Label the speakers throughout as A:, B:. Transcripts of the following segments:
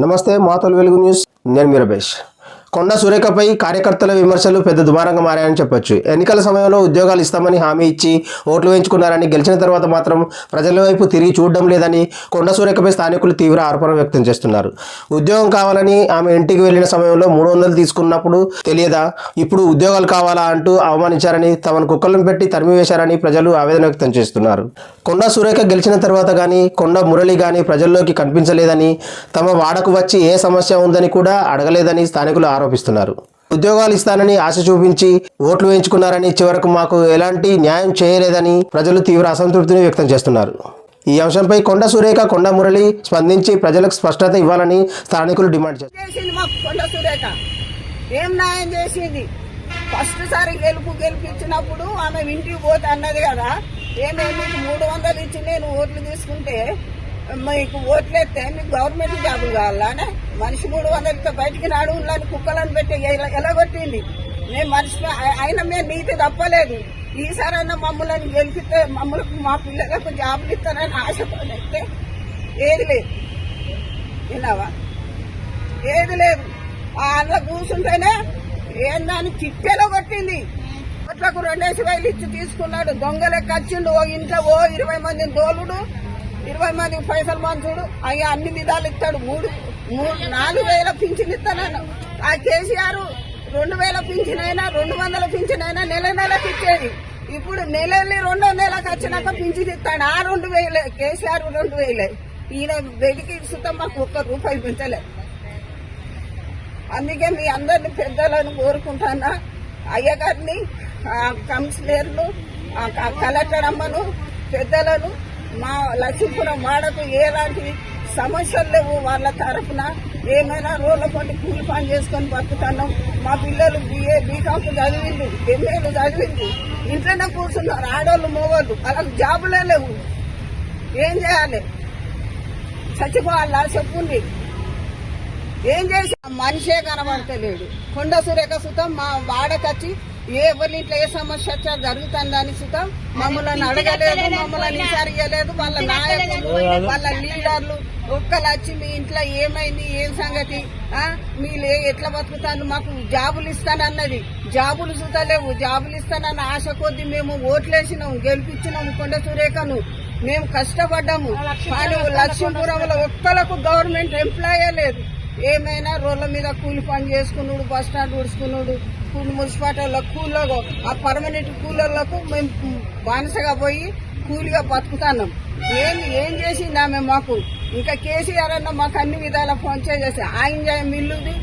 A: నమస్తే మాతోలు వెలుగు న్యూస్. నేను మీ రమేష్. కొండా సురేఖపై కార్యకర్తల విమర్శలు పెద్ద దుమారంగా మారాయని చెప్పొచ్చు. ఎన్నికల సమయంలో ఉద్యోగాలు ఇస్తామని హామీ ఇచ్చి ఓట్లు వేయించుకున్నారని, గెలిచిన తర్వాత మాత్రం ప్రజల వైపు తిరిగి చూడడం లేదని కొండా సురేఖపై స్థానికులు తీవ్ర ఆరోపణ వ్యక్తం చేస్తున్నారు. ఉద్యోగం కావాలని ఆమె ఇంటికి వెళ్లిన సమయంలో 300 తీసుకున్నప్పుడు తెలియదా, ఇప్పుడు ఉద్యోగాలు కావాలా అంటూ అవమానించారని, తమను కుక్కలను పెట్టి తరిమివేశారని ప్రజలు ఆవేదన వ్యక్తం చేస్తున్నారు. కొండా సురేఖ గెలిచిన తర్వాత కానీ కొండా మురళి కానీ ప్రజల్లోకి కనిపించలేదని, తమ వాడకు వచ్చి ఏ సమస్య ఉందని కూడా అడగలేదని స్థానికులు ఆరోపిస్తున్నారు. ఉద్యోగాలు ఇస్తానని ఆశ చూపించి ఓట్లు వేయించుకున్నారని, చివరకు మాకు ఎలాంటి న్యాయం చేయలేదని ప్రజలు తీవ్ర అసంతృప్తిని వ్యక్తం చేస్తున్నారు. ఈ అంశంపై కొండా సురేఖ, కొండా మురళి స్పందించి ప్రజలకు స్పష్టత ఇవ్వాలని స్థానికులు డిమాండ్ చేస్తున్నారు.
B: కొండా సురేఖ ఏం న్యాయం చేసింది? ఫస్ట్ సారి గెలిపించినప్పుడు ఆమె ఇంటికి పోతే అన్నది కదా, ఏమేమి 300 ఇచ్చి నేను ఓట్లు తీసుకుంటే మీకు ఓట్లేస్తే మీకు గవర్నమెంట్ జాబులు కావాలనే మనిషి 300 బయటికి నడువులని కుక్కలను పెట్టి ఎలగొట్టింది. మేము మనిషి అయినా మేము నీతి తప్పలేదు. ఈసారైనా మమ్మల్ని గెలిపితే మమ్మల్ని మా పిల్లలకు జాబులు ఇస్తారని ఆశపడితే ఏది లేదు. విన్నావా? ఏది లేదు. అందులో కూర్చుంటేనే ఏందని చిట్టెలో కొట్టింది. ఓట్లకు 2,000 ఇచ్చి తీసుకున్నాడు. దొంగ లెక్క వచ్చిండు. ఇంట్లో 20 మందిని తోలుడు, 20 మందికి పైసలు మంచుడు, అయ్యా అన్ని విధాలు ఇస్తాడు. 4,000 పింఛన్ ఇస్తానన్నా ఆ కేసీఆర్ 2,000 పింఛన్ అయినా 200 పింఛన్ అయినా నెలకు ఇచ్చేది. ఇప్పుడు నెలల్ని 2వ నెలకు వచ్చినాక పింఛన్ ఇస్తాడు. ఆ 2,000 కేసీఆర్ 2,000. ఈయన వెలికి ఇస్తుంటే మాకు 1 రూపాయి పెంచలేదు. అందుకే మీ అందరిని పెద్దలను కోరుకుంటానా, అయ్యగారిని, కమిషనర్లు, కలెక్టర్ అమ్మను, పెద్దలను, మా లక్ష్మీపురం వాడకు ఎలాంటి సమస్యలు లేవు. వాళ్ళ తరఫున ఏమైనా రోడ్ల పండి కూలి పని చేసుకొని బతుకుతున్నాం. మా పిల్లలు బీకాం చదివిండు, ఎంఏలు చదివిండు, ఇంట్లోనే కూర్చున్నారు. ఆడోళ్ళు మగోళ్ళు వాళ్ళకి జాబులే లేవు. ఏం చేయాలి? చచ్చిపోవాలా? చెప్పుంది. ఏం చేసి మనిషే కనబడతలేడు. కొండా సురేఖ సుతం మా వాడకొచ్చి ఎవరి ఇంట్లో ఏ సమస్య వచ్చా జరుగుతుందని సుతం మమ్మల్ని అడగలేదు, మమ్మల్ని విచారియలేదు. వాళ్ళ నాయకులు, వాళ్ళ లీడర్లు ఒక్కరు వచ్చి మీ ఇంట్లో ఏమైంది, ఏం సంగతి, మీరు ఎట్లా బతుకుతాను, మాకు జాబులు ఇస్తానన్నది. జాబులు చూతలేవు. జాబులు ఇస్తానన్న ఆశ కొద్ది మేము ఓట్లేసినాము, గెలిపించినాము కొండా సురేఖను. మేము కష్టపడ్డాము. కానీ లక్ష్మీపురంలో ఒక్కలకు గవర్నమెంట్ ఎంప్లాయే లేదు. ఏమైనా రోడ్ల మీద కూలి పని చేసుకున్నాడు, బస్ స్టాండ్ ఉడుచుకున్నాడు, మున్సిపాలిటీలో కూలీలో ఆ పర్మనెంట్ కూలీలకు మేము బానిసగా పోయి కూలిగా బతుకుతున్నాం. ఏం చేసింది ఆమె మాకు? ఇంకా కేసీఆర్ అన్న మాకు అన్ని విధాల ఫోన్ చేసి ఆయన మిల్లుది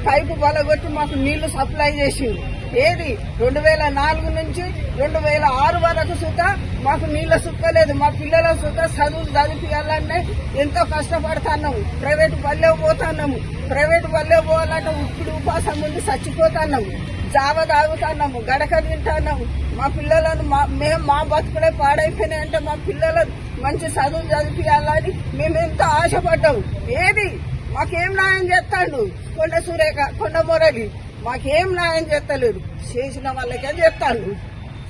B: పైపు బలగొట్టి మాకు నీళ్లు సప్లై చేసింది. ఏది 2004 నుంచి 2006 వరకు సుతా మాకు నీళ్ళ సుక్కలేదు. మా పిల్లల సుతా చదువులు చదివించాలంటే ఎంతో కష్టపడుతున్నాము. ప్రైవేటు బల్లే పోతున్నాము. ప్రైవేటు బల్లే పోవాలంటే ఇప్పుడు ఉపాసం ఉండి చచ్చిపోతున్నాము. జావ తాగుతున్నాము, గడక తింటున్నాము. మా పిల్లలను మేము మా బతుకులే పాడైపోయినాయంటే మా పిల్లలను మంచి చదువులు చదివించాలని మేము ఎంతో ఆశపడ్డాము. ఏది మాకేం న్యాయం చేస్తాడు కొండా సురేఖ, కొండా మురళి? మాకేం న్యాయం చేస్తలేదు. చేసిన వాళ్ళకే చేస్తాడు,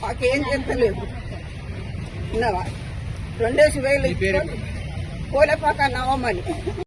B: మాకేం చేస్తలేదు. విన్నావా? 2,000 పోలేపాక నవమని